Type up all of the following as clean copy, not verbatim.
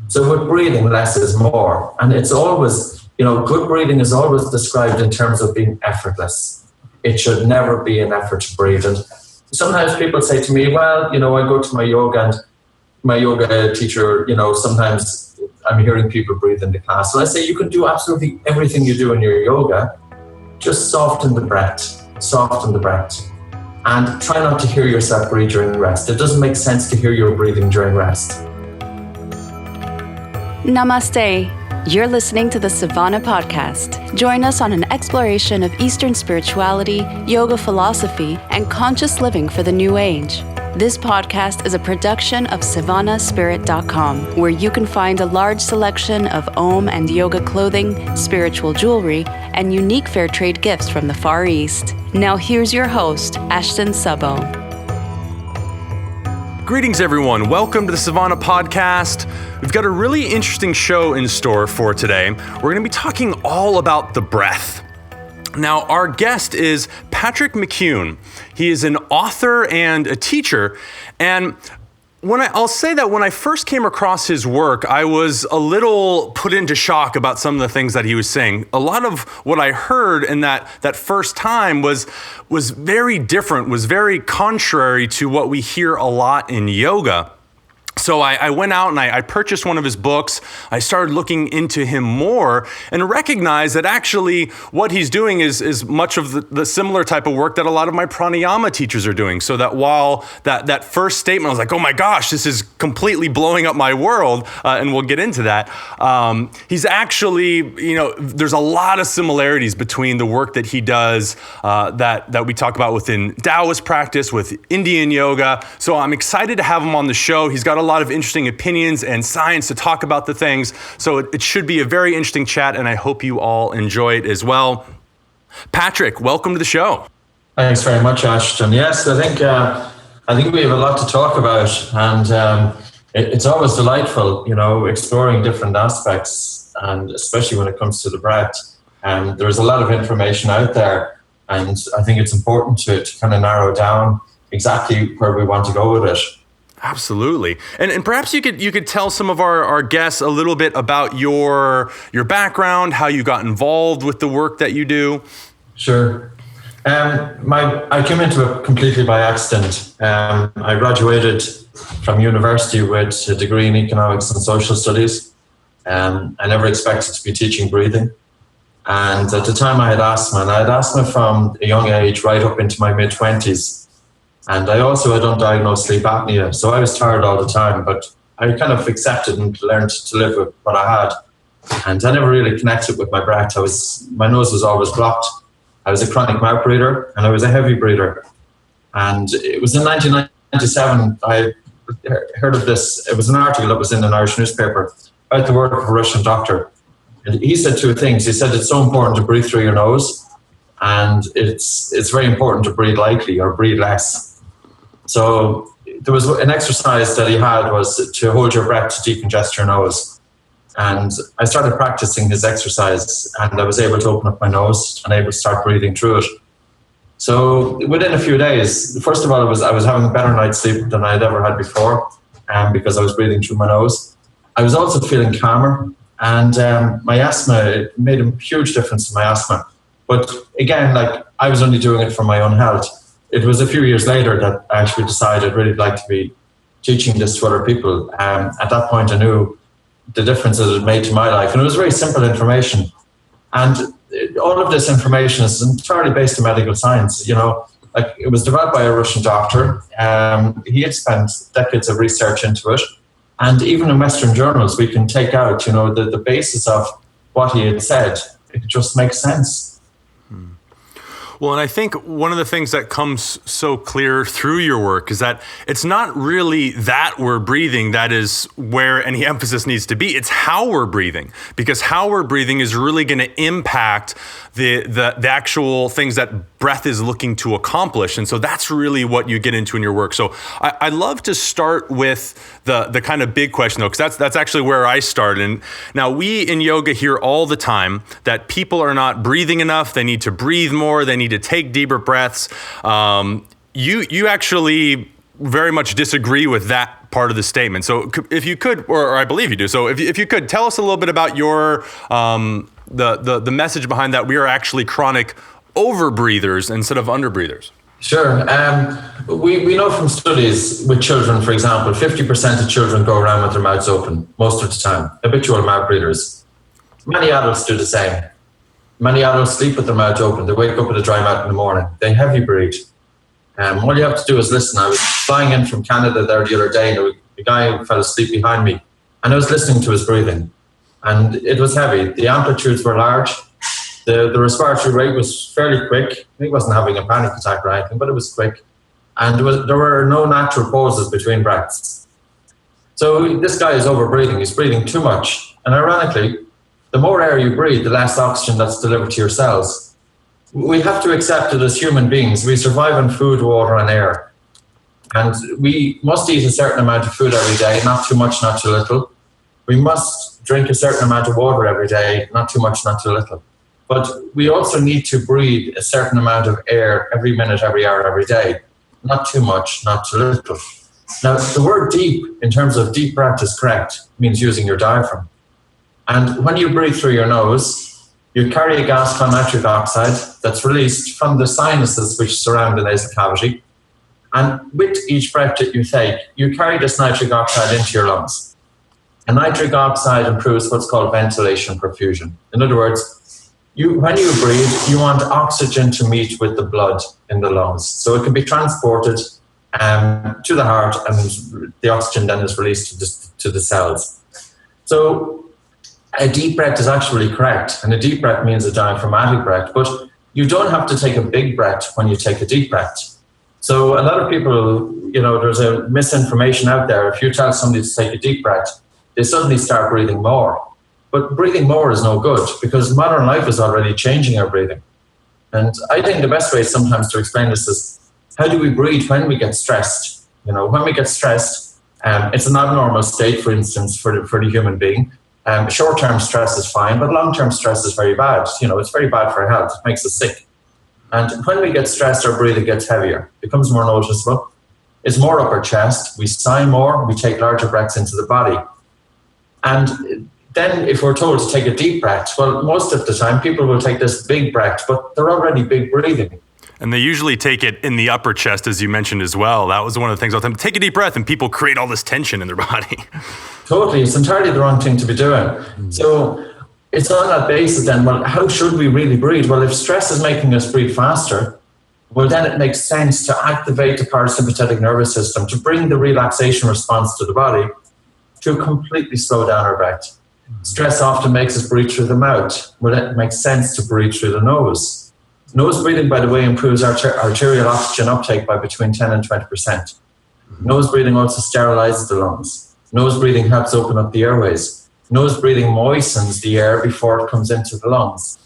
So with breathing, less is more. And it's always, good breathing is always described in terms of being effortless. It should never be an effort to breathe. And sometimes people say to me, well, I go to my yoga and my yoga teacher, sometimes I'm hearing people breathe in the class. So I say, you can do absolutely everything you do in your yoga. Just soften the breath, and try not to hear yourself breathe during rest. It doesn't make sense to hear your breathing during rest. Namaste. You're listening to the Savannah Podcast. Join us on an exploration of Eastern spirituality, yoga philosophy, and conscious living for the new age. This podcast is a production of SavannahSpirit.com, where you can find a large selection of Om and yoga clothing, spiritual jewelry, and unique fair trade gifts from the Far East. Now here's your host, Ashton Szabo. Greetings, everyone. Welcome to the Savannah Podcast. We've got a really interesting show in store for today. We're going to be talking all about the breath. Now, our guest is Patrick McKeown. He is an author and a teacher. And I'll say that when I first came across his work, I was a little put into shock about some of the things that he was saying. A lot of what I heard in that first time was very different, was very contrary to what we hear a lot in yoga. So I went out and I purchased one of his books. I started looking into him more and recognized that actually what he's doing is much of the similar type of work that a lot of my pranayama teachers are doing. So that while that first statement, I was like, oh my gosh, this is completely blowing up my world, and we'll get into that. He's actually, there's a lot of similarities between the work that he does that we talk about within Taoist practice, with Indian yoga. So I'm excited to have him on the show. He's got a lot of interesting opinions and science to talk about the things. So it should be a very interesting chat, and I hope you all enjoy it as well. Patrick, welcome to the show. Thanks very much, Ashton. Yes, I think we have a lot to talk about, and it's always delightful, exploring different aspects, and especially when it comes to the breath. There's a lot of information out there, and I think it's important to kind of narrow down exactly where we want to go with it. Absolutely. And perhaps you could tell some of our guests a little bit about your background, how you got involved with the work that you do. Sure. I came into it completely by accident. I graduated from university with a degree in economics and social studies. I never expected to be teaching breathing. And at the time I had asthma, and I had asthma from a young age right up into my mid-20s. And I also had undiagnosed sleep apnea, so I was tired all the time, but I kind of accepted and learned to live with what I had. And I never really connected with my breath. My nose was always blocked. I was a chronic mouth breather, and I was a heavy breather. And it was in 1997, I heard of this. It was an article that was in an Irish newspaper about the work of a Russian doctor. And he said two things. He said it's so important to breathe through your nose, and it's very important to breathe lightly or breathe less. So there was an exercise that he had was to hold your breath to decongest your nose. And I started practicing his exercise, and I was able to open up my nose and able to start breathing through it. So within a few days, first of all, I was having a better night's sleep than I had ever had before, because I was breathing through my nose. I was also feeling calmer, and my asthma, it made a huge difference in my asthma. But again, I was only doing it for my own health. It was a few years later that I actually decided I'd really like to be teaching this to other people. At that point, I knew the difference that it made to my life. And it was very simple information. And all of this information is entirely based in medical science. It was developed by a Russian doctor. He had spent decades of research into it. And even in Western journals, we can take out, the basis of what he had said. It just makes sense. Well, and I think one of the things that comes so clear through your work is that it's not really that we're breathing that is where any emphasis needs to be. It's how we're breathing, because how we're breathing is really going to impact the actual things that breath is looking to accomplish. And so that's really what you get into in your work. So I love to start with the kind of big question, though, because that's actually where I started. And now we in yoga hear all the time that people are not breathing enough. They need to breathe more. They need to take deeper breaths. You actually very much disagree with that part of the statement. So if you could, or I believe you do, so if you could tell us a little bit about your, the message behind that we are actually chronic overbreathers instead of underbreathers. Sure. We know from studies with children, for example, 50% of children go around with their mouths open most of the time, habitual mouth breathers. Many adults do the same. Many adults sleep with their mouth open. They wake up with a dry mouth in the morning. They heavy breathe. All you have to do is listen. I was flying in from Canada there the other day, and a guy fell asleep behind me, and I was listening to his breathing, and it was heavy. The amplitudes were large. The respiratory rate was fairly quick. He wasn't having a panic attack or anything, but it was quick. And there were no natural pauses between breaths. So this guy is overbreathing. He's breathing too much. And ironically, the more air you breathe, the less oxygen that's delivered to your cells. We have to accept that as human beings, we survive on food, water, and air. And we must eat a certain amount of food every day, not too much, not too little. We must drink a certain amount of water every day, not too much, not too little. But we also need to breathe a certain amount of air every minute, every hour, every day. Not too much, not too little. Now, the word deep, in terms of deep breath, is correct. It means using your diaphragm. And when you breathe through your nose, you carry a gas called nitric oxide that's released from the sinuses which surround the nasal cavity. And with each breath that you take, you carry this nitric oxide into your lungs. And nitric oxide improves what's called ventilation perfusion. In other words, when you breathe, you want oxygen to meet with the blood in the lungs. So it can be transported to the heart, and the oxygen then is released to the cells. So a deep breath is actually correct, and a deep breath means a diaphragmatic breath, but you don't have to take a big breath when you take a deep breath. So a lot of people, there's a misinformation out there. If you tell somebody to take a deep breath, they suddenly start breathing more. But breathing more is no good, because modern life is already changing our breathing. And I think the best way sometimes to explain this is, how do we breathe when we get stressed? When we get stressed, it's an abnormal state, for instance, for the human being. Short-term stress is fine, but long-term stress is very bad. It's very bad for our health. It makes us sick. And when we get stressed, our breathing gets heavier, becomes more noticeable. It's more upper chest. We sigh more. We take larger breaths into the body. And then if we're told to take a deep breath, well, most of the time people will take this big breath, but they're already big breathing. And they usually take it in the upper chest, as you mentioned as well. That was one of the things all the time. Take a deep breath, and people create all this tension in their body. Totally. It's entirely the wrong thing to be doing. So it's on that basis then, well, how should we really breathe? Well, if stress is making us breathe faster, well, then it makes sense to activate the parasympathetic nervous system, to bring the relaxation response to the body, to completely slow down our breath. Stress often makes us breathe through the mouth. Well, it makes sense to breathe through the nose. Nose breathing, by the way, improves arterial oxygen uptake by between 10 and 20%. Nose breathing also sterilizes the lungs. Nose breathing helps open up the airways. Nose breathing moistens the air before it comes into the lungs.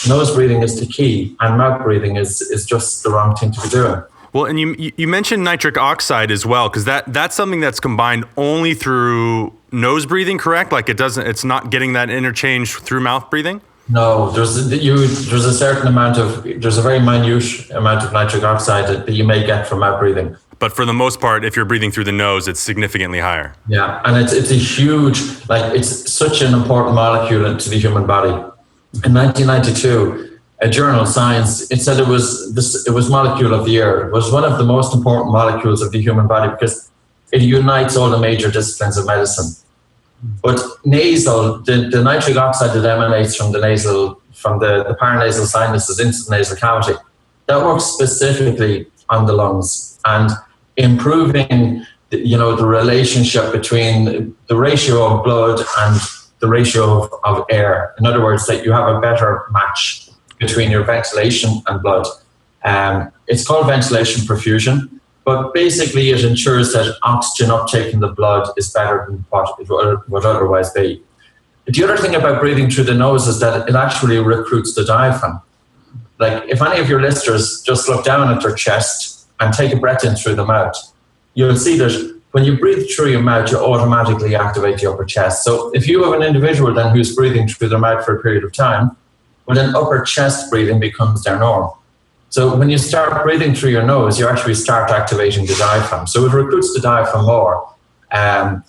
Nose breathing is the key, and mouth breathing is just the wrong thing to be doing. Well, and you mentioned nitric oxide as well, because that's something that's combined only through nose breathing, correct? Like it's not getting that interchange through mouth breathing? No, there's a very minute amount of nitric oxide that you may get from mouth breathing. But for the most part, if you're breathing through the nose, it's significantly higher. Yeah, and it's a huge, it's such an important molecule into the human body. In 1992, a journal, Science, it said it was molecule of the year. It was one of the most important molecules of the human body because it unites all the major disciplines of medicine. But the nitric oxide that emanates from the paranasal sinuses into the nasal cavity, that works specifically on the lungs and improving the relationship between the ratio of blood and the ratio of air. In other words, that you have a better match between your ventilation and blood. It's called ventilation perfusion, but basically it ensures that oxygen uptake in the blood is better than what it would otherwise be. The other thing about breathing through the nose is that it actually recruits the diaphragm. Like if any of your listeners just look down at their chest and take a breath in through the mouth, you'll see that when you breathe through your mouth, you automatically activate the upper chest. So if you have an individual then who's breathing through their mouth for a period of time, well then upper chest breathing becomes their norm. So when you start breathing through your nose, you actually start activating the diaphragm. So it recruits the diaphragm more. than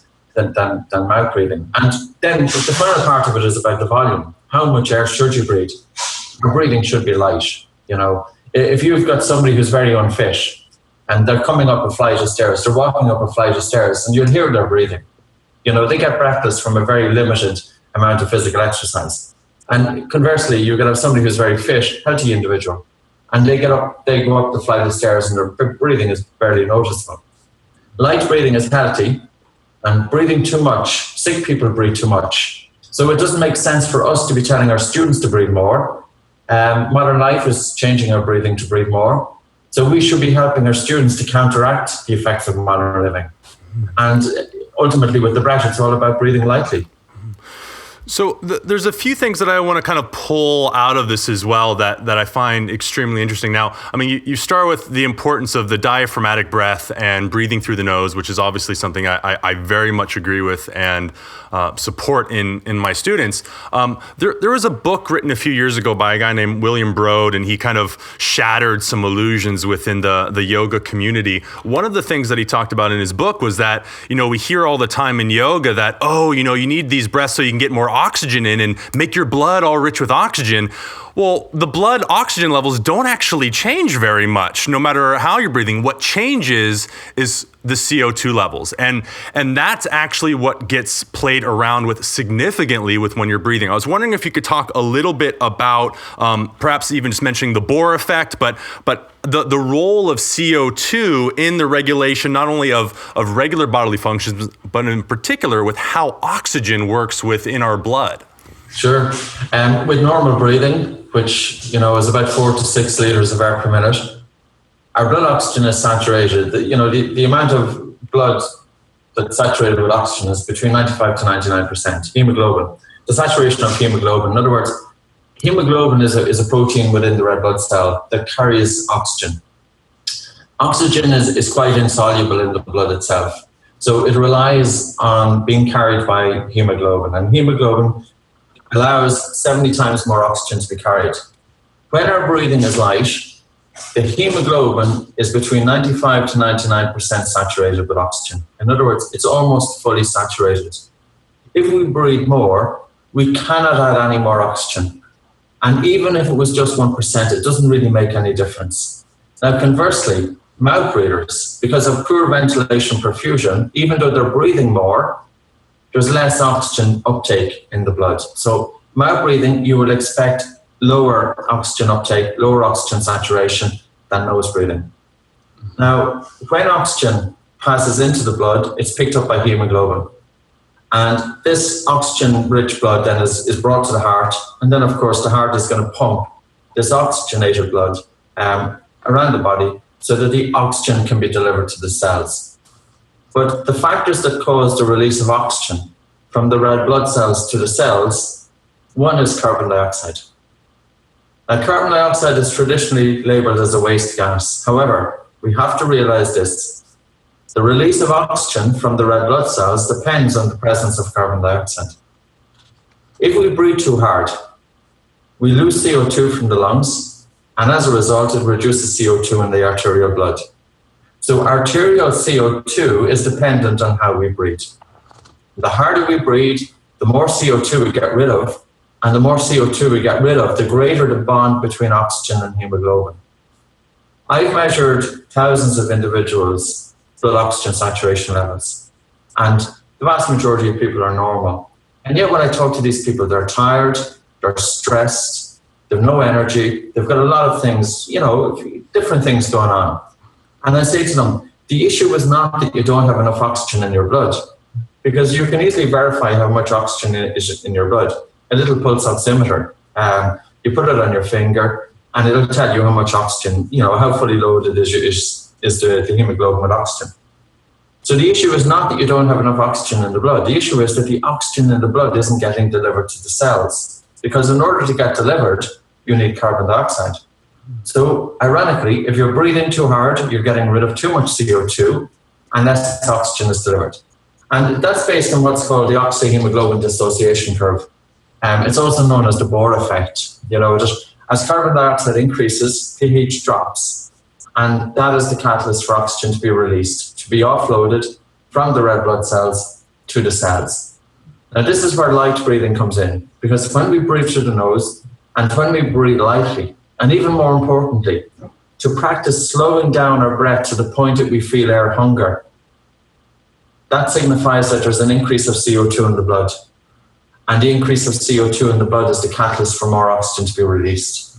mouth breathing. And then the final part of it is about the volume. How much air should you breathe? Your breathing should be light. If you've got somebody who's very unfit and they're coming up a flight of stairs, they're walking up a flight of stairs, and you'll hear their breathing. They get breathless from a very limited amount of physical exercise. And conversely, you're going to have somebody who's very fit, healthy individual, and they go up the flight of stairs and their breathing is barely noticeable. Light breathing is healthy, and breathing too much, sick people breathe too much. So it doesn't make sense for us to be telling our students to breathe more. Modern life is changing our breathing to breathe more. So we should be helping our students to counteract the effects of modern living. And ultimately with the breath, it's all about breathing lightly. So there's a few things that I want to kind of pull out of this as well that I find extremely interesting. Now, I mean, you start with the importance of the diaphragmatic breath and breathing through the nose, which is obviously something I very much agree with and support in my students. There was a book written a few years ago by a guy named William Broad, and he kind of shattered some illusions within the yoga community. One of the things that he talked about in his book was that, we hear all the time in yoga that, you need these breaths so you can get more oxygen in and make your blood all rich with oxygen. Well, the blood oxygen levels don't actually change very much, no matter how you're breathing. What changes is the CO2 levels. And that's actually what gets played around with significantly with when you're breathing. I was wondering if you could talk a little bit about perhaps even just mentioning the Bohr effect, but the role of CO2 in the regulation, not only of regular bodily functions, but in particular with how oxygen works within our blood. Sure. With normal breathing, which is about 4 to 6 liters of air per minute, our blood oxygen is saturated. The amount of blood that's saturated with oxygen is between 95 to 99%. Hemoglobin, the saturation of hemoglobin. In other words, hemoglobin is a protein within the red blood cell that carries oxygen. Oxygen is quite insoluble in the blood itself, so it relies on being carried by hemoglobin, and hemoglobin allows 70 times more oxygen to be carried. When our breathing is light, the hemoglobin is between 95 to 99% saturated with oxygen. In other words, it's almost fully saturated. If we breathe more, we cannot add any more oxygen. And even if it was just 1%, it doesn't really make any difference. Now, conversely, mouth breathers, because of poor ventilation perfusion, even though they're breathing more, there's less oxygen uptake in the blood. So mouth breathing, you would expect lower oxygen uptake, lower oxygen saturation than nose breathing. Now, when oxygen passes into the blood, it's picked up by hemoglobin. And this oxygen-rich blood then is brought to the heart. And then, of course, the heart is going to pump this oxygenated blood around the body so that the oxygen can be delivered to the cells. But the factors that cause the release of oxygen from the red blood cells to the cells, one is carbon dioxide. Now, carbon dioxide is traditionally labeled as a waste gas. However, we have to realize this. The release of oxygen from the red blood cells depends on the presence of carbon dioxide. If we breathe too hard, we lose CO2 from the lungs, and as a result, it reduces CO2 in the arterial blood. So arterial CO2 is dependent on how we breathe. The harder we breathe, the more CO2 we get rid of, and the more CO2 we get rid of, the greater the bond between oxygen and hemoglobin. I've measured thousands of individuals' blood oxygen saturation levels, and the vast majority of people are normal. And yet when I talk to these people, they're tired, they're stressed, they've no energy, they've got a lot of things, different things going on. And I say to them, the issue is not that you don't have enough oxygen in your blood, because you can easily verify how much oxygen is in your blood. A little pulse oximeter, you put it on your finger, and it'll tell you how much oxygen, how fully loaded is the hemoglobin with oxygen. So the issue is not that you don't have enough oxygen in the blood. The issue is that the oxygen in the blood isn't getting delivered to the cells, because in order to get delivered, you need carbon dioxide. So ironically, if you're breathing too hard, you're getting rid of too much CO2 and less oxygen is delivered. And that's based on what's called the oxyhemoglobin dissociation curve. It's also known as the Bohr effect. As carbon dioxide increases, pH drops. And that is the catalyst for oxygen to be released, to be offloaded from the red blood cells to the cells. Now, this is where light breathing comes in, because when we breathe through the nose and when we breathe lightly, and even more importantly, to practice slowing down our breath to the point that we feel air hunger, that signifies that there's an increase of CO2 in the blood. And the increase of CO2 in the blood is the catalyst for more oxygen to be released.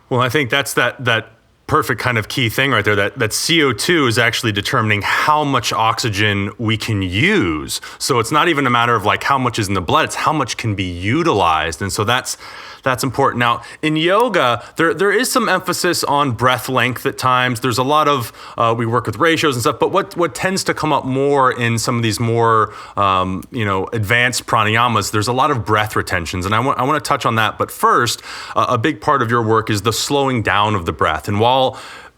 Well, I think that's that perfect kind of key thing right there, that CO2 is actually determining how much oxygen we can use. So it's not even a matter of like how much is in the blood, it's how much can be utilized. And so that's important. Now, in yoga, there is some emphasis on breath length at times. There's a lot of, we work with ratios and stuff, but what tends to come up more in some of these more, advanced pranayamas, there's a lot of breath retentions. And I want to touch on that. But first, a big part of your work is the slowing down of the breath. And while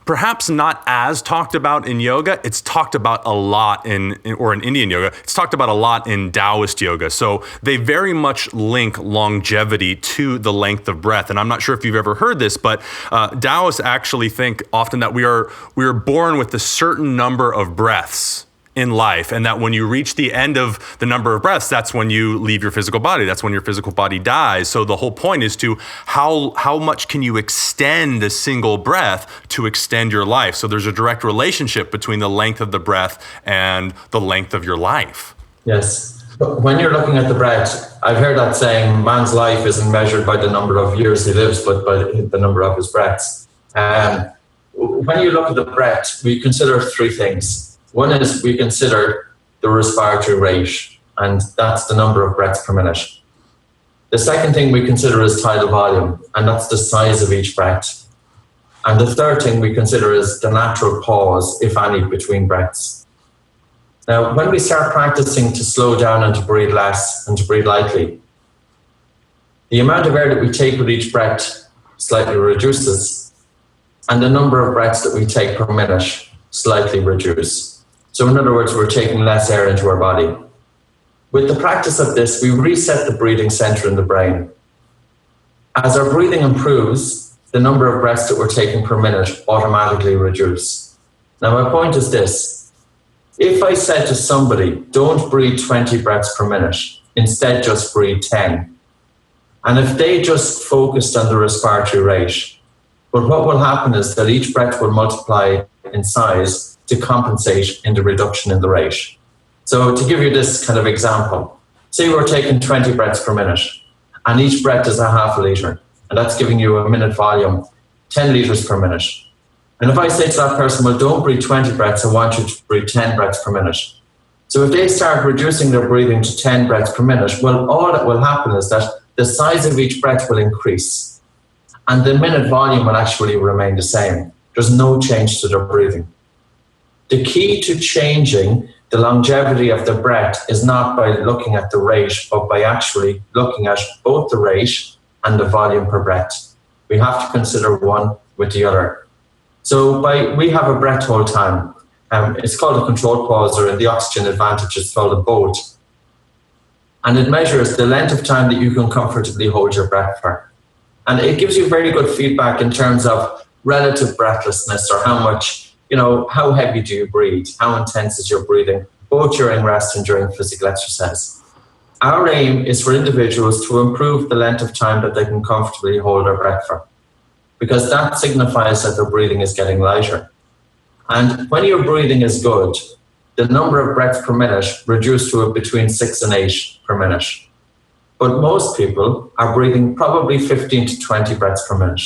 perhaps not as talked about in yoga, it's talked about a lot in Indian yoga. It's talked about a lot in Taoist yoga. So they very much link longevity to the length of breath. And I'm not sure if you've ever heard this, but Taoists actually think often that we are born with a certain number of breaths in life, and that when you reach the end of the number of breaths, that's when you leave your physical body. That's when your physical body dies. So the whole point is to how much can you extend a single breath to extend your life? So there's a direct relationship between the length of the breath and the length of your life. Yes. When you're looking at the breath, I've heard that saying, man's life isn't measured by the number of years he lives, but by the number of his breaths. When you look at the breath, we consider three things. One is we consider the respiratory rate, and that's the number of breaths per minute. The second thing we consider is tidal volume, and that's the size of each breath. And the third thing we consider is the natural pause, if any, between breaths. Now, when we start practicing to slow down and to breathe less and to breathe lightly, the amount of air that we take with each breath slightly reduces, and the number of breaths that we take per minute slightly reduce. So in other words, we're taking less air into our body. With the practice of this, we reset the breathing center in the brain. As our breathing improves, the number of breaths that we're taking per minute automatically reduce. Now, my point is this. If I said to somebody, don't breathe 20 breaths per minute, instead just breathe 10. And if they just focused on the respiratory rate, but what will happen is that each breath will multiply in size to compensate in the reduction in the rate. So to give you this kind of example, say we're taking 20 breaths per minute, and each breath is a half a litre, and that's giving you a minute volume, 10 litres per minute. And if I say to that person, well, don't breathe 20 breaths, I want you to breathe 10 breaths per minute. So if they start reducing their breathing to 10 breaths per minute, well, all that will happen is that the size of each breath will increase, and the minute volume will actually remain the same. There's no change to their breathing. The key to changing the longevity of the breath is not by looking at the rate, but by actually looking at both the rate and the volume per breath. We have to consider one with the other. So we have a breath hold time. It's called a controlled pause, or in the oxygen advantage, it's called a BOAT. And it measures the length of time that you can comfortably hold your breath for. And it gives you very good feedback in terms of relative breathlessness, or how much, how heavy do you breathe? How intense is your breathing, both during rest and during physical exercise? Our aim is for individuals to improve the length of time that they can comfortably hold their breath for, because that signifies that their breathing is getting lighter. And when your breathing is good, the number of breaths per minute reduced to between 6 and 8 per minute. But most people are breathing probably 15 to 20 breaths per minute.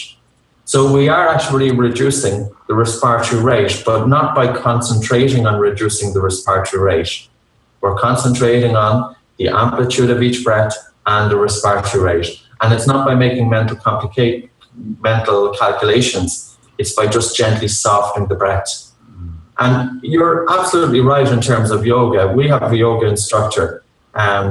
So we are actually reducing the respiratory rate, but not by concentrating on reducing the respiratory rate. We're concentrating on the amplitude of each breath and the respiratory rate. And it's not by making mental calculations. It's by just gently softening the breath. And you're absolutely right in terms of yoga. We have a yoga instructor.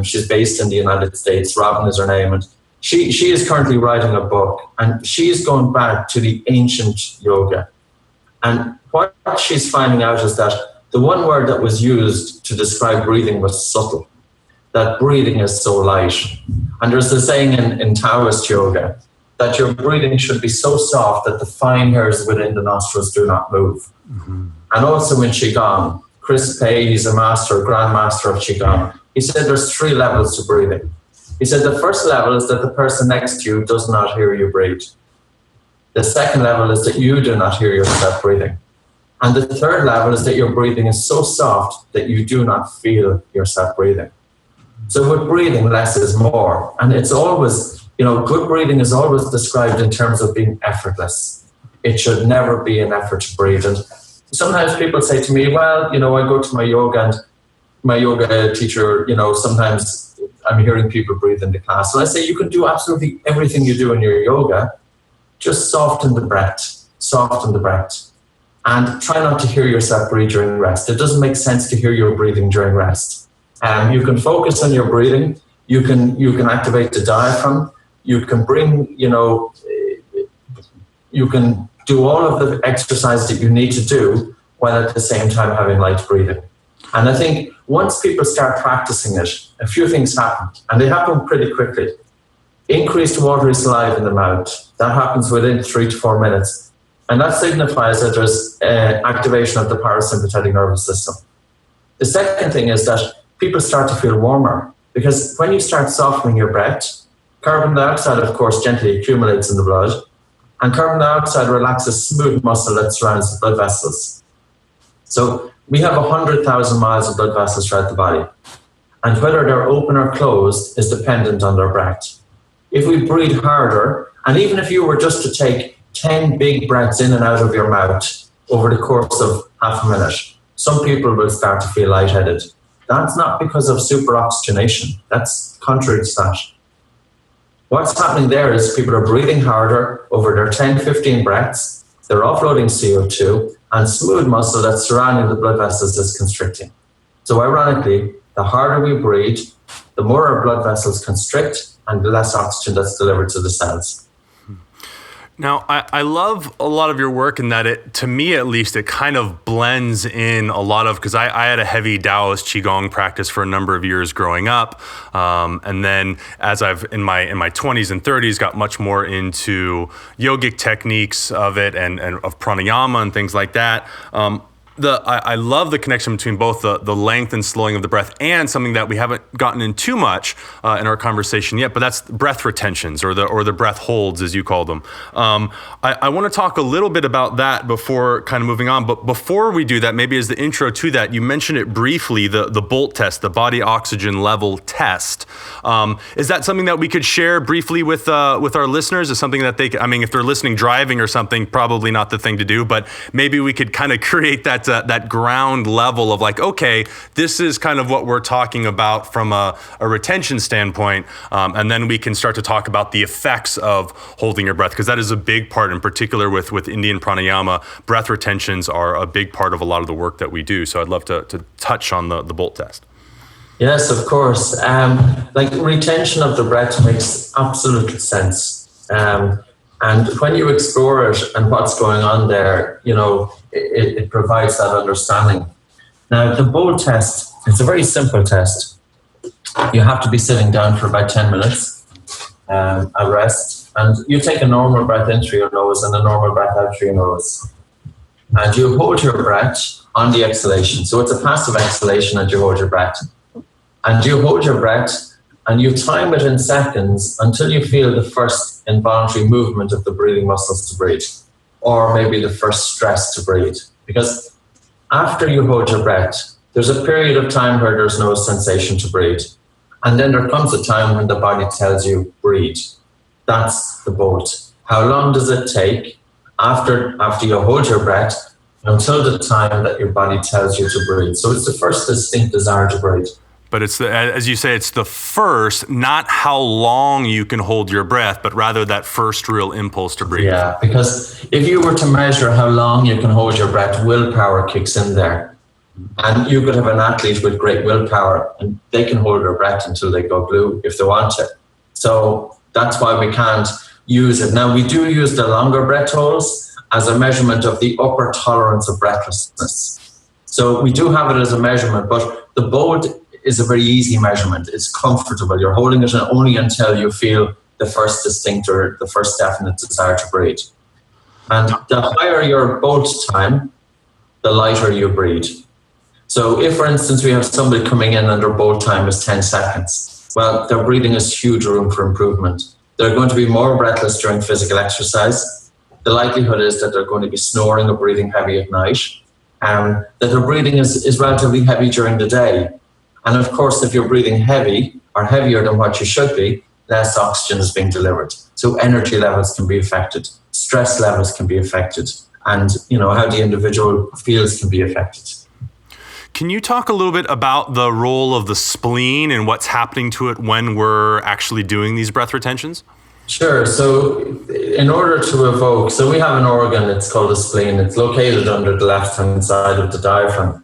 She's based in the United States. Robin is her name. And she is currently writing a book, and she's going back to the ancient yoga. And what she's finding out is that the one word that was used to describe breathing was subtle, that breathing is so light. And there's the saying in Taoist yoga that your breathing should be so soft that the fine hairs within the nostrils do not move. Mm-hmm. And also in Qigong, Chris Pay, he's a grandmaster of Qigong. He said there's 3 levels to breathing. He said the first level is that the person next to you does not hear you breathe. The second level is that you do not hear yourself breathing. And the third level is that your breathing is so soft that you do not feel yourself breathing. So with breathing, less is more. And it's always, good breathing is always described in terms of being effortless. It should never be an effort to breathe. And sometimes people say to me, well, I go to my yoga and my yoga teacher, sometimes I'm hearing people breathe in the class. So I say, you can do absolutely everything you do in your yoga. Just soften the breath. And try not to hear yourself breathe during rest. It doesn't make sense to hear your breathing during rest. You can focus on your breathing. You can activate the diaphragm. You can bring, you can do all of the exercise that you need to do while at the same time having light breathing. And I think once people start practicing it, a few things happen, and they happen pretty quickly. Increased watery saliva in the mouth. That happens within 3 to 4 minutes. And that signifies that there's activation of the parasympathetic nervous system. The second thing is that people start to feel warmer, because when you start softening your breath, carbon dioxide, of course, gently accumulates in the blood, and carbon dioxide relaxes smooth muscle that surrounds the blood vessels. So we have 100,000 miles of blood vessels throughout the body, and whether they're open or closed is dependent on their breath. If we breathe harder, and even if you were just to take 10 big breaths in and out of your mouth over the course of half a minute, some people will start to feel lightheaded. That's not because of superoxygenation. That's contrary to that. What's happening there is people are breathing harder over their 10, 15 breaths. They're offloading CO2, and smooth muscle that's surrounding the blood vessels is constricting. So ironically, the harder we breathe, the more our blood vessels constrict and the less oxygen that's delivered to the cells. Now, I love a lot of your work in that it, to me at least, it kind of blends in a lot of, because I had a heavy Taoist Qigong practice for a number of years growing up. And then as I've, in my 20s and 30s, got much more into yogic techniques of it and of pranayama and things like that. I love the connection between both the length and slowing of the breath and something that we haven't gotten in too much in our conversation yet, but that's breath retentions or the breath holds, as you call them. I want to talk a little bit about that before kind of moving on, but before we do that, maybe as the intro to that, you mentioned it briefly, the BOLT test, the body oxygen level test. Is that something that we could share briefly with our listeners? Is something that if they're listening driving or something, probably not the thing to do, but maybe we could kind of create that ground level of like, okay, this is kind of what we're talking about from a retention standpoint, and then we can start to talk about the effects of holding your breath, because that is a big part, in particular with Indian pranayama. Breath retentions are a big part of a lot of the work that we do. So I'd love to touch on the BOLT test. Yes, of course. Retention of the breath makes absolute sense. And when you explore it and what's going on there, it provides that understanding. Now, the BOLT test, it's a very simple test. You have to be sitting down for about 10 minutes at rest. And you take a normal breath in through your nose and a normal breath out through your nose. And you hold your breath on the exhalation. So it's a passive exhalation and you hold your breath. And you hold your breath and you time it in seconds until you feel the first involuntary movement of the breathing muscles to breathe, or maybe the first stress to breathe. Because after you hold your breath, there's a period of time where there's no sensation to breathe. And then there comes a time when the body tells you, breathe. That's the BOLT. How long does it take after you hold your breath until the time that your body tells you to breathe? So it's the first distinct desire to breathe. But it's as you say, it's the first, not how long you can hold your breath, but rather that first real impulse to breathe. Yeah, because if you were to measure how long you can hold your breath, willpower kicks in there. And you could have an athlete with great willpower and they can hold their breath until they go blue if they want to. So that's why we can't use it. Now, we do use the longer breath holds as a measurement of the upper tolerance of breathlessness. So we do have it as a measurement, but the BOLT is a very easy measurement. It's comfortable. You're holding it only until you feel the first distinct or the first definite desire to breathe. And the higher your BOLT time, the lighter you breathe. So if, for instance, we have somebody coming in and their bolt time is 10 seconds, well, their breathing has huge room for improvement. They're going to be more breathless during physical exercise. The likelihood is that they're going to be snoring or breathing heavy at night, and that their breathing is relatively heavy during the day. And of course, if you're breathing heavy or heavier than what you should be, less oxygen is being delivered. So energy levels can be affected, stress levels can be affected, and how the individual feels can be affected. Can you talk a little bit about the role of the spleen and what's happening to it when we're actually doing these breath retentions? Sure. So in order to evoke, so we have an organ, it's called the spleen. It's located under the left-hand side of the diaphragm,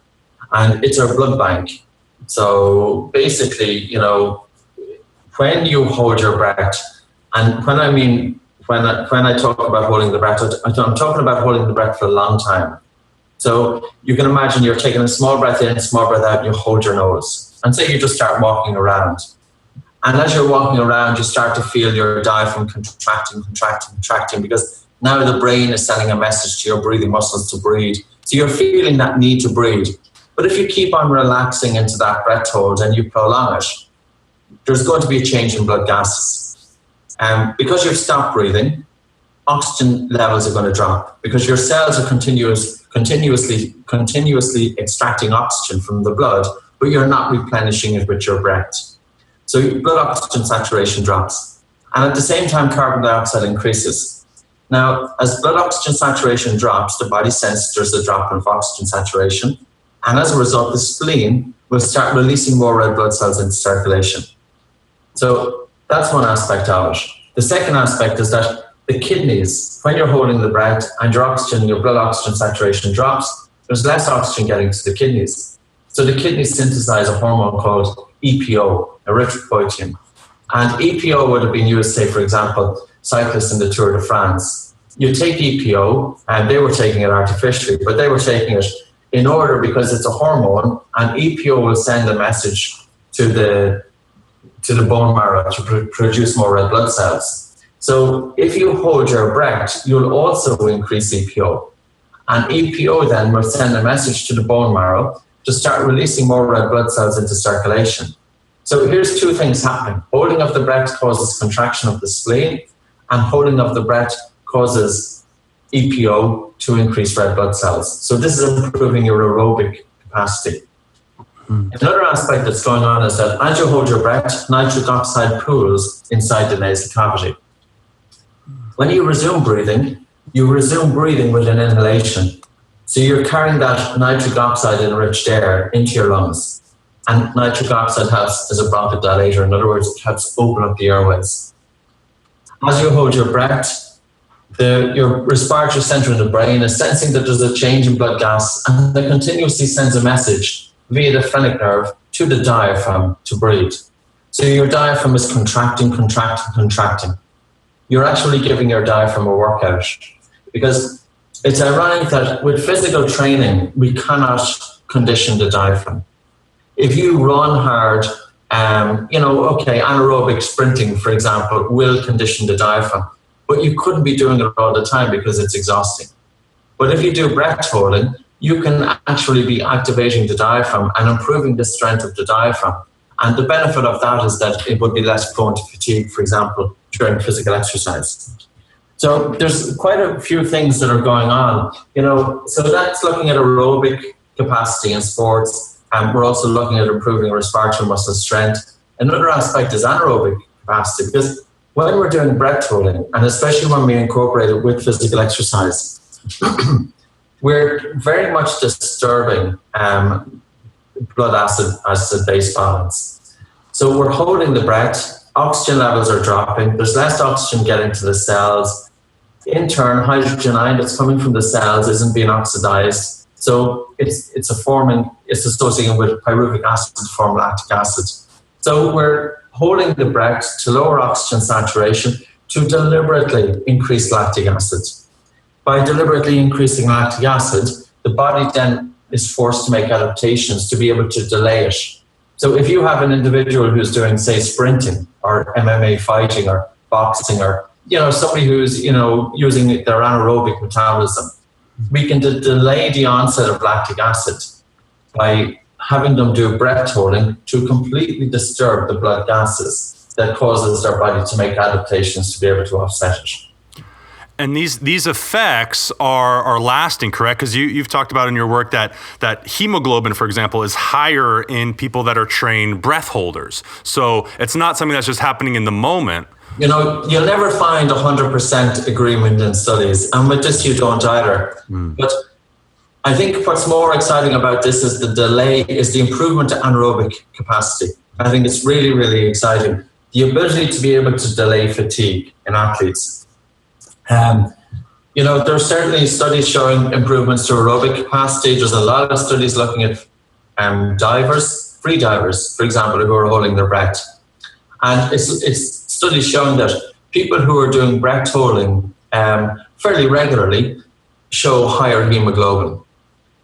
and it's our blood bank. So basically, when you hold your breath, and when I talk about holding the breath, I'm talking about holding the breath for a long time. So you can imagine you're taking a small breath in, small breath out, and you hold your nose. And say you just start walking around. And as you're walking around, you start to feel your diaphragm contracting, because now the brain is sending a message to your breathing muscles to breathe. So you're feeling that need to breathe. But if you keep on relaxing into that breath hold and you prolong it, there's going to be a change in blood gases. Because you've stopped breathing, oxygen levels are going to drop because your cells are continuously extracting oxygen from the blood, but you're not replenishing it with your breath. So your blood oxygen saturation drops. And at the same time, carbon dioxide increases. Now, as blood oxygen saturation drops, the body senses there's a drop in oxygen saturation. And as a result, the spleen will start releasing more red blood cells into circulation. So that's one aspect of it. The second aspect is that the kidneys, when you're holding the breath and your blood oxygen saturation drops, there's less oxygen getting to the kidneys. So the kidneys synthesize a hormone called EPO, erythropoietin. And EPO would have been used, say, for example, cyclists in the Tour de France. You take EPO, and they were taking it artificially, but they were taking it in order because it's a hormone, and EPO will send a message to the bone marrow to produce more red blood cells. So if you hold your breath, you'll also increase EPO. And EPO then will send a message to the bone marrow to start releasing more red blood cells into circulation. So here's two things happening. Holding of the breath causes contraction of the spleen, and holding of the breath causes EPO to increase red blood cells. So this is improving your aerobic capacity. Another aspect that's going on is that as you hold your breath, nitric oxide pools inside the nasal cavity. When you resume breathing with an inhalation. So you're carrying that nitric oxide enriched air into your lungs. And nitric oxide helps as a bronchodilator. In other words, it helps open up the airways. As you hold your breath, your respiratory center in the brain is sensing that there's a change in blood gas, and it continuously sends a message via the phrenic nerve to the diaphragm to breathe. So your diaphragm is contracting. You're actually giving your diaphragm a workout, because it's ironic that with physical training, we cannot condition the diaphragm. If you run hard, anaerobic sprinting, for example, will condition the diaphragm, but you couldn't be doing it all the time because it's exhausting. But if you do breath holding, you can actually be activating the diaphragm and improving the strength of the diaphragm. And the benefit of that is that it would be less prone to fatigue, for example, during physical exercise. So there's quite a few things that are going on. So that's looking at aerobic capacity in sports. And we're also looking at improving respiratory muscle strength. Another aspect is anaerobic capacity, because when we're doing breath holding, and especially when we incorporate it with physical exercise, we're very much disturbing blood acid-base balance. So we're holding the breath, oxygen levels are dropping, there's less oxygen getting to the cells. In turn, hydrogen ion that's coming from the cells isn't being oxidized. So it's associating with pyruvic acid to form lactic acid. So we're holding the breath to lower oxygen saturation to deliberately increase lactic acid. By deliberately increasing lactic acid, the body then is forced to make adaptations to be able to delay it. So if you have an individual who's doing, say, sprinting or MMA fighting or boxing, or somebody who's using their anaerobic metabolism, we can delay the onset of lactic acid. by having them do breath holding to completely disturb the blood gases that causes their body to make adaptations to be able to offset it. And these effects are lasting, correct? Because you've talked about in your work that hemoglobin, for example, is higher in people that are trained breath holders. So it's not something that's just happening in the moment. You'll never find 100% agreement in studies, and with this you don't either. But I think what's more exciting about this is the improvement to anaerobic capacity. I think it's really, really exciting. The ability to be able to delay fatigue in athletes. There are certainly studies showing improvements to aerobic capacity. There's a lot of studies looking at free divers, for example, who are holding their breath. And it's studies showing that people who are doing breath holding fairly regularly show higher hemoglobin.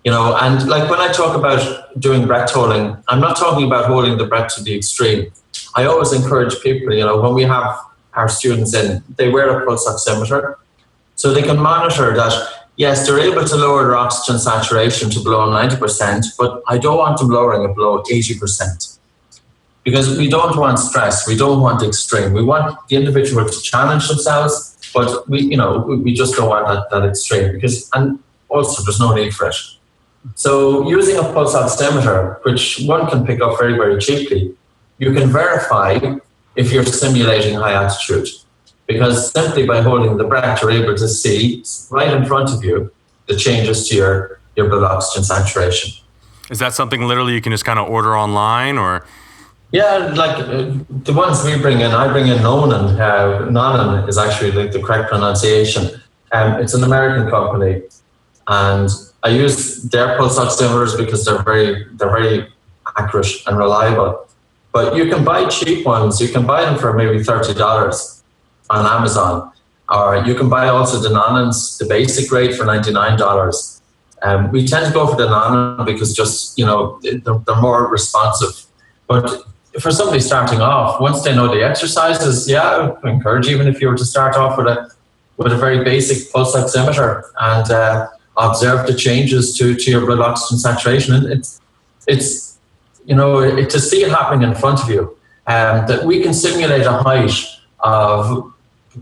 And like when I talk about doing breath holding, I'm not talking about holding the breath to the extreme. I always encourage people, when we have our students in, they wear a pulse oximeter so they can monitor that, yes, they're able to lower their oxygen saturation to below 90%, but I don't want them lowering it below 80%. Because we don't want stress, we don't want extreme. We want the individual to challenge themselves, but we just don't want that extreme, and also there's no need for it. So using a pulse oximeter, which one can pick up very, very cheaply, you can verify if you're simulating high altitude, because simply by holding the breath, you're able to see right in front of you the changes to your blood oxygen saturation. Is that something literally you can just kind of order online, or? Yeah, the ones we bring in, I bring in Nonan. Nonan is actually the correct pronunciation. It's an American company, and I use their pulse oximeters because they're very accurate and reliable. But you can buy cheap ones. You can buy them for maybe $30 on Amazon, or you can buy also the Nonans, the basic rate, for $99. We tend to go for the Nonan because they're more responsive. But for somebody starting off, once they know the exercises, I would encourage, even if you were to start off with a very basic pulse oximeter and observe the changes to your blood oxygen saturation. And it's to see it happening in front of you, that we can simulate a height of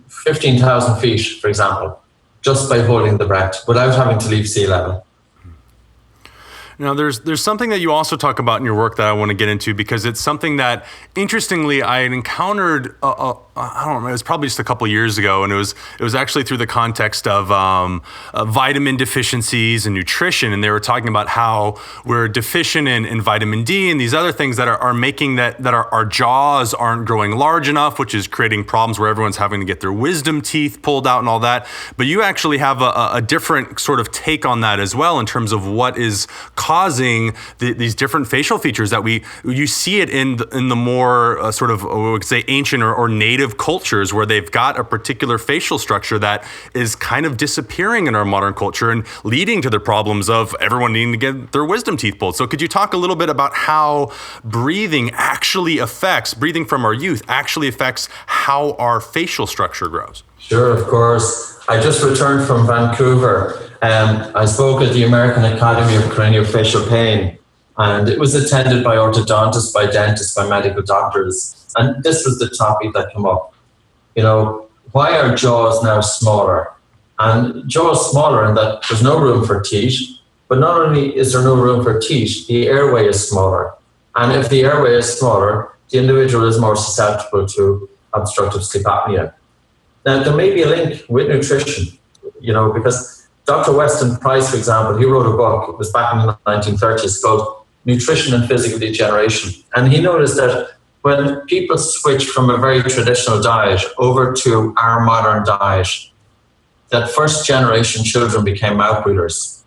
15,000 feet, for example, just by holding the breath without having to leave sea level. Now, there's something that you also talk about in your work that I want to get into, because it's something that, interestingly, I had encountered, I don't remember, it was probably just a couple of years ago, and it was actually through the context of vitamin deficiencies and nutrition, and they were talking about how we're deficient in vitamin D and these other things that are making that our jaws aren't growing large enough, which is creating problems where everyone's having to get their wisdom teeth pulled out and all that. But you actually have a different sort of take on that as well, in terms of what is causing these different facial features that you see it in the more sort of, we could say, ancient or native cultures, where they've got a particular facial structure that is kind of disappearing in our modern culture and leading to the problems of everyone needing to get their wisdom teeth pulled. So could you talk a little bit about how breathing from our youth actually affects how our facial structure grows? Sure, of course. I just returned from Vancouver. I spoke at the American Academy of Craniofacial Pain, and it was attended by orthodontists, by dentists, by medical doctors. And this was the topic that came up. Why are jaws now smaller? And jaws smaller in that there's no room for teeth, but not only is there no room for teeth, the airway is smaller. And if the airway is smaller, the individual is more susceptible to obstructive sleep apnea. Now, there may be a link with nutrition, because Dr. Weston Price, for example, he wrote a book, it was back in the 1930s, called Nutrition and Physical Degeneration. And he noticed that when people switch from a very traditional diet over to our modern diet, that first generation children became mouth breathers.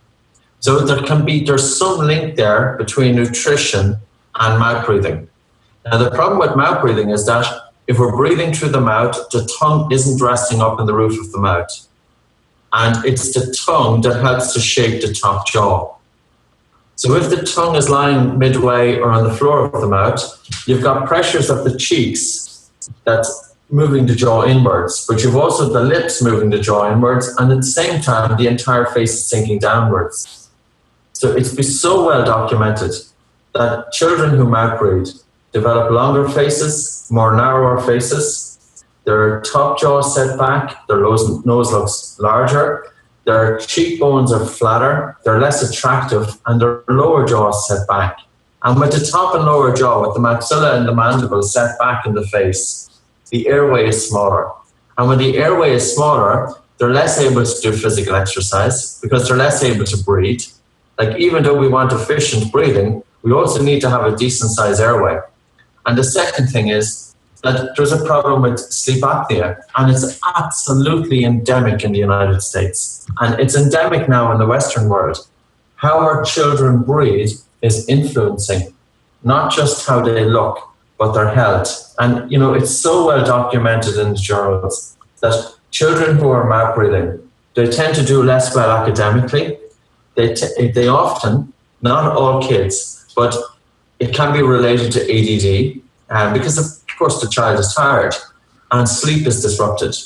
So there's some link there between nutrition and mouth breathing. Now, the problem with mouth breathing is that if we're breathing through the mouth, the tongue isn't resting up in the roof of the mouth. And it's the tongue that helps to shape the top jaw. So if the tongue is lying midway or on the floor of the mouth, you've got pressures of the cheeks that's moving the jaw inwards, but you've also the lips moving the jaw inwards, and at the same time, the entire face is sinking downwards. So it's been so well documented that children who mouth breathe develop longer faces, more narrower faces, their top jaw is set back, their nose looks larger, their cheekbones are flatter, they're less attractive, and their lower jaw is set back. And with the top and lower jaw, with the maxilla and the mandible set back in the face, the airway is smaller. And when the airway is smaller, they're less able to do physical exercise because they're less able to breathe. Like, even though we want efficient breathing, we also need to have a decent sized airway. And the second thing is that there's a problem with sleep apnea, and it's absolutely endemic in the United States. And it's endemic now in the Western world. How our children breathe is influencing not just how they look, but their health. And, it's so well documented in the journals that children who are mouth breathing, they tend to do less well academically. They often, not all kids, but it can be related to ADD, because of course the child is tired and sleep is disrupted.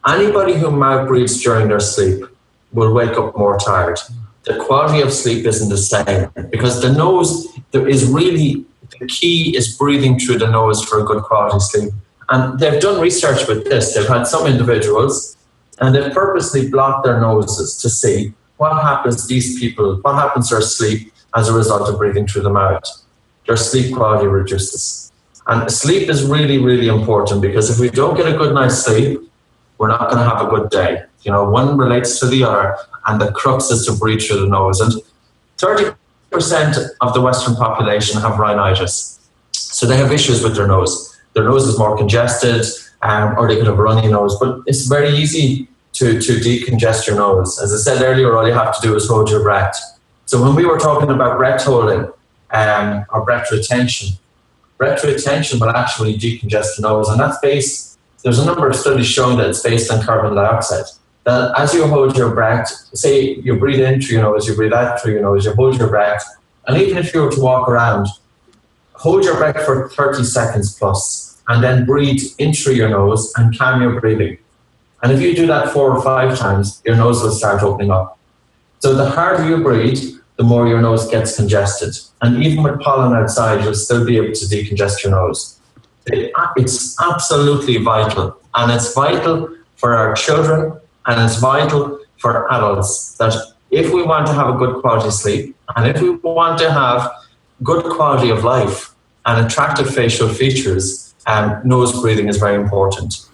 Anybody who mouth breathes during their sleep will wake up more tired. The quality of sleep isn't the same because the nose, the key is breathing through the nose for a good quality sleep. And they've done research with this. They've had some individuals and they've purposely blocked their noses to see what happens to their sleep as a result of breathing through the mouth. Their sleep quality reduces. And sleep is really, really important because if we don't get a good night's sleep, we're not going to have a good day. One relates to the other, and the crux is to breathe through the nose. And 30% of the Western population have rhinitis. So they have issues with their nose. Their nose is more congested, or they could have a runny nose. But it's very easy to decongest your nose. As I said earlier, all you have to do is hold your breath. So when we were talking about breath holding or breath retention will actually decongest the nose. And there's a number of studies showing that it's based on carbon dioxide. That as you hold your breath, say you breathe in through your nose, you breathe out through your nose, you hold your breath, and even if you were to walk around, hold your breath for 30 seconds plus, and then breathe in through your nose and calm your breathing. And if you do that 4 or 5 times, your nose will start opening up. So the harder you breathe, the more your nose gets congested. And even with pollen outside, you'll still be able to decongest your nose. It's absolutely vital. And it's vital for our children, and it's vital for adults that if we want to have a good quality sleep, and if we want to have good quality of life and attractive facial features, nose breathing is very important.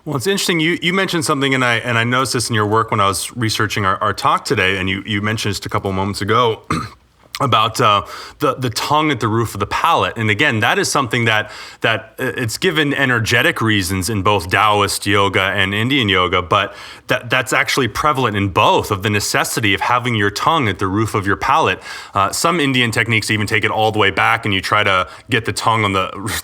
Well, it's interesting. You mentioned something, and I noticed this in your work when I was researching our talk today, and you mentioned just a couple of moments ago about the tongue at the roof of the palate. And again, that is something that it's given energetic reasons in both Taoist yoga and Indian yoga, but that's actually prevalent in both, of the necessity of having your tongue at the roof of your palate. Some Indian techniques even take it all the way back, and you try to get the tongue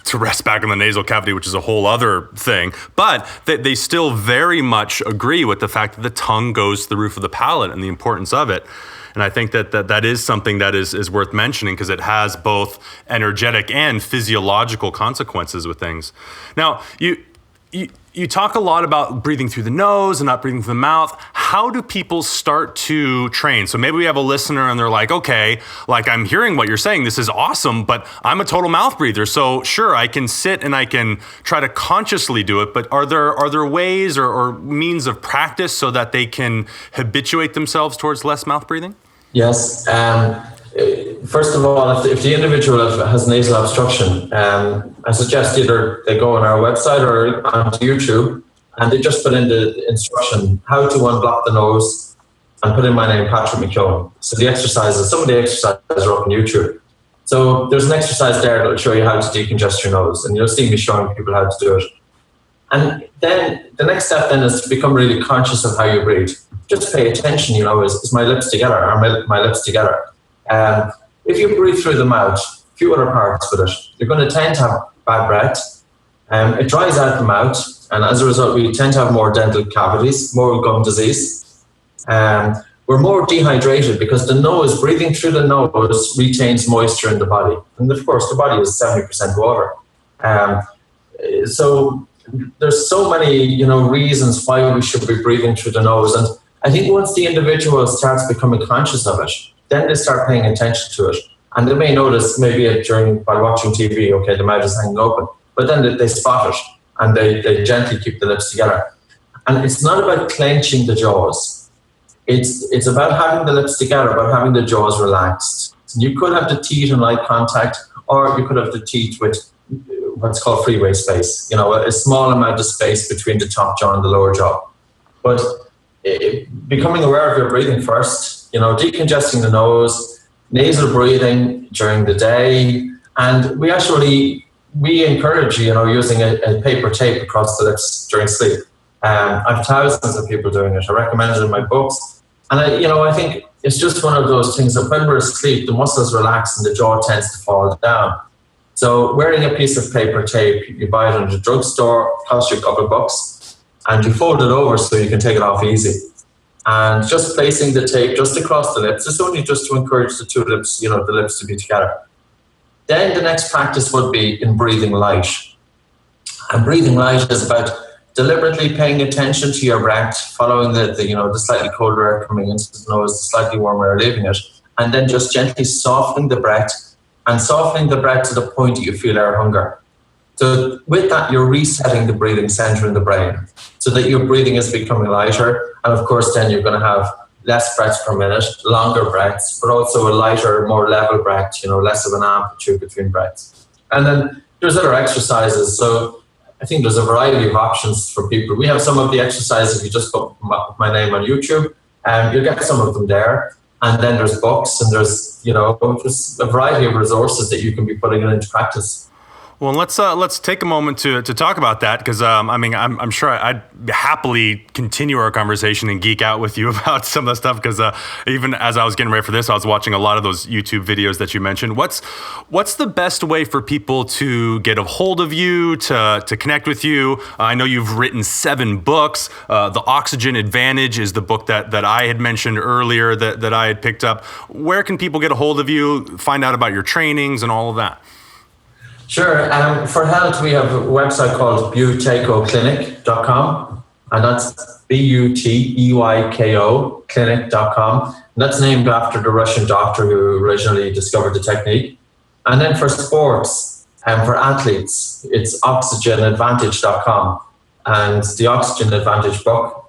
to rest back on the nasal cavity, which is a whole other thing. But they still very much agree with the fact that the tongue goes to the roof of the palate and the importance of it. And I think that is something that is worth mentioning because it has both energetic and physiological consequences with things. Now, you talk a lot about breathing through the nose and not breathing through the mouth. How do people start to train? So maybe we have a listener and they're like, okay, I'm hearing what you're saying. This is awesome, but I'm a total mouth breather. So sure, I can sit and I can try to consciously do it, but are there ways or means of practice so that they can habituate themselves towards less mouth breathing? Yes. First of all, if the individual has nasal obstruction, I suggest either they go on our website or onto YouTube and they just put in the instruction, how to unblock the nose, and put in my name, Patrick McKeown. So some of the exercises are up on YouTube. So there's an exercise there that will show you how to decongest your nose, and you'll see me showing people how to do it. And then the next step then is to become really conscious of how you breathe. Just pay attention, is my lips together? Are my lips together? If you breathe through the mouth, a few other parts with it, you're going to tend to have bad breath. It dries out the mouth, and as a result, we tend to have more dental cavities, more gum disease. We're more dehydrated because the nose, breathing through the nose, retains moisture in the body. And of course, the body is 70% water. So there's so many, reasons why we should be breathing through the nose. And I think once the individual starts becoming conscious of it, then they start paying attention to it. And they may notice maybe by watching TV, okay, the mouth is hanging open, but then they spot it and they gently keep the lips together. And it's not about clenching the jaws. It's about having the lips together, about having the jaws relaxed. You could have the teeth in light contact, or you could have the teeth with what's called freeway space, a small amount of space between the top jaw and the lower jaw. But becoming aware of your breathing first, decongesting the nose, nasal breathing during the day, and we encourage using a paper tape across the lips during sleep. I have thousands of people doing it. I recommend it in my books, and I think it's just one of those things that when we're asleep, the muscles relax and the jaw tends to fall down. So wearing a piece of paper tape, you buy it in the drugstore, costs you a couple of bucks, and you fold it over so you can take it off easy. And just placing the tape just across the lips is only just to encourage the two lips, the lips to be together. Then the next practice would be in breathing light. And breathing light is about deliberately paying attention to your breath, following the slightly colder air coming into the nose, the slightly warmer air leaving it, and then just gently softening the breath to the point that you feel air hunger. So with that, you're resetting the breathing center in the brain so that your breathing is becoming lighter. And of course, then you're going to have less breaths per minute, longer breaths, but also a lighter, more level breath, less of an amplitude between breaths. And then there's other exercises. So I think there's a variety of options for people. We have some of the exercises. If you just put my name on YouTube, you'll get some of them there. And then there's books and there's, just a variety of resources that you can be putting into practice. Well, let's take a moment to talk about that, because I'm sure I'd happily continue our conversation and geek out with you about some of the stuff, because even as I was getting ready for this, I was watching a lot of those YouTube videos that you mentioned. What's the best way for people to get a hold of you, to connect with you? I know you've written 7 books. The Oxygen Advantage is the book that I had mentioned earlier that I had picked up. Where can people get a hold of you, find out about your trainings and all of that? Sure. For health, we have a website called buteicoclinic.com, and that's BUTEYKO clinic.com. And that's named after the Russian doctor who originally discovered the technique. And then for sports and for athletes, it's oxygenadvantage.com. And the Oxygen Advantage book,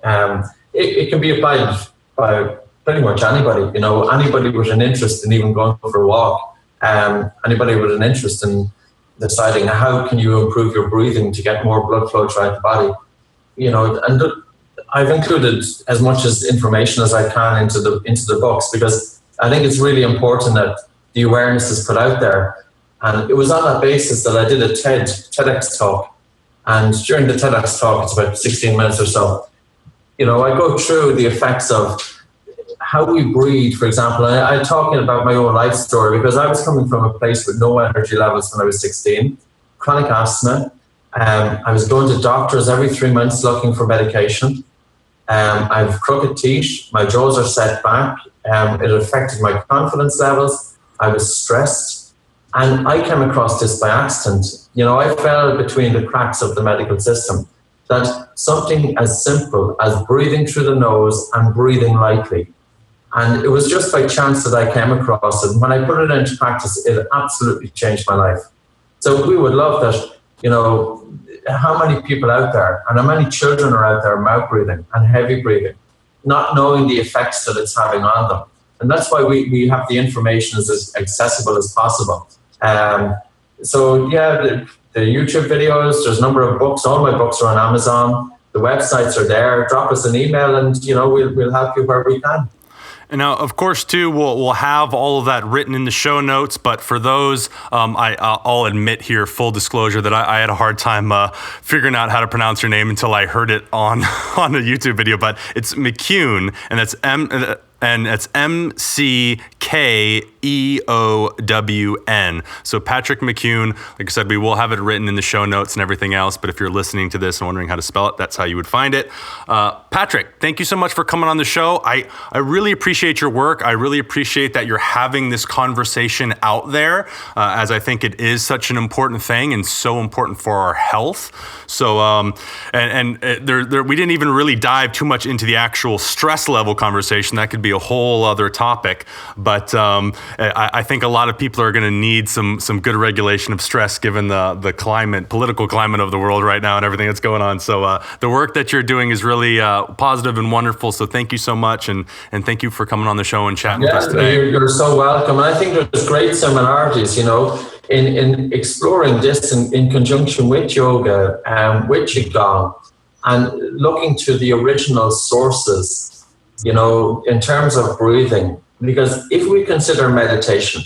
it can be applied by pretty much anybody. Anybody with an interest in even going for a walk, anybody with an interest in deciding how can you improve your breathing to get more blood flow throughout the body, and I've included as much as information as I can into the books, because I think it's really important that the awareness is put out there. And it was on that basis that I did a TEDx talk, and during the TEDx talk, it's about 16 minutes or so, I go through the effects of how we breathe, for example. I'm talking about my own life story, because I was coming from a place with no energy levels when I was 16, chronic asthma. I was going to doctors every 3 months looking for medication. I have crooked teeth, my jaws are set back. It affected my confidence levels. I was stressed. And I came across this by accident. I fell between the cracks of the medical system, that something as simple as breathing through the nose and breathing lightly. And it was just by chance that I came across it. And when I put it into practice, it absolutely changed my life. So we would love that, how many people out there and how many children are out there mouth breathing and heavy breathing, not knowing the effects that it's having on them. And that's why we have the information as accessible as possible. The YouTube videos, there's a number of books. All my books are on Amazon. The websites are there. Drop us an email and, we'll help you where we can. And now, of course, too, we'll have all of that written in the show notes. But for those, I'll admit here, full disclosure, that I had a hard time figuring out how to pronounce your name until I heard it on a YouTube video. But it's McKeown, and that's McKeown. McEown. So Patrick McKeown, like I said, we will have it written in the show notes and everything else, but if you're listening to this and wondering how to spell it, that's how you would find it. Patrick, thank you so much for coming on the show. I really appreciate your work. I really appreciate that you're having this conversation out there, as I think it is such an important thing and so important for our health. So, we didn't even really dive too much into the actual stress level conversation. That could be a whole other topic, but I think a lot of people are going to need some good regulation of stress given the political climate of the world right now and everything that's going on. So the work that you're doing is really positive and wonderful. So thank you so much, and thank you for coming on the show and chatting with us today. You're so welcome. And I think there's great similarities, in exploring this in conjunction with yoga, with Qigong, and looking to the original sources, in terms of breathing. Because if we consider meditation,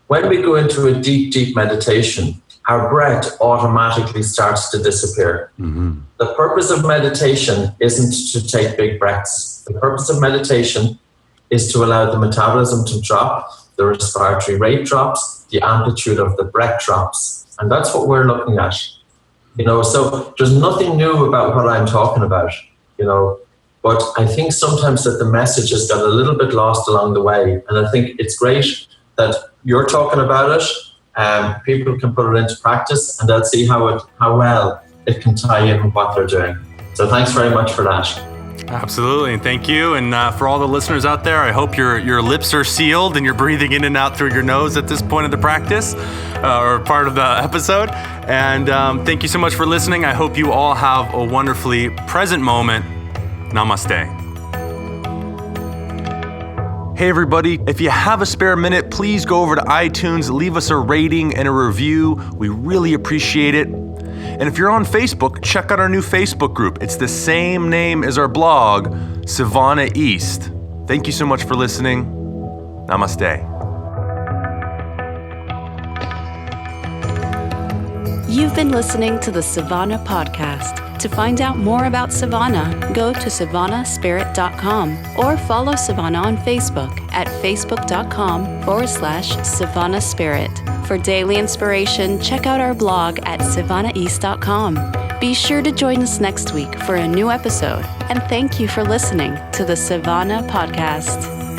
when we go into a deep, deep meditation, our breath automatically starts to disappear. Mm-hmm. The purpose of meditation isn't to take big breaths. The purpose of meditation is to allow the metabolism to drop, the respiratory rate drops, the amplitude of the breath drops. And that's what we're looking at. So there's nothing new about what I'm talking about, but I think sometimes that the message has got a little bit lost along the way. And I think it's great that you're talking about it. People can put it into practice and they'll see how well it can tie in with what they're doing. So thanks very much for that. Absolutely, and thank you. And for all the listeners out there, I hope your lips are sealed and you're breathing in and out through your nose at this point of the practice or part of the episode. And thank you so much for listening. I hope you all have a wonderfully present moment. Namaste. Hey everybody, if you have a spare minute, please go over to iTunes, leave us a rating and a review. We really appreciate it. And if you're on Facebook, check out our new Facebook group. It's the same name as our blog, Savannah East. Thank you so much for listening. Namaste. You've been listening to the Savannah Podcast. To find out more about Savannah, go to savannahspirit.com or follow Savannah on Facebook at facebook.com/Savannah Spirit. For daily inspiration, check out our blog at savannaheast.com. Be sure to join us next week for a new episode, and thank you for listening to the Savannah Podcast.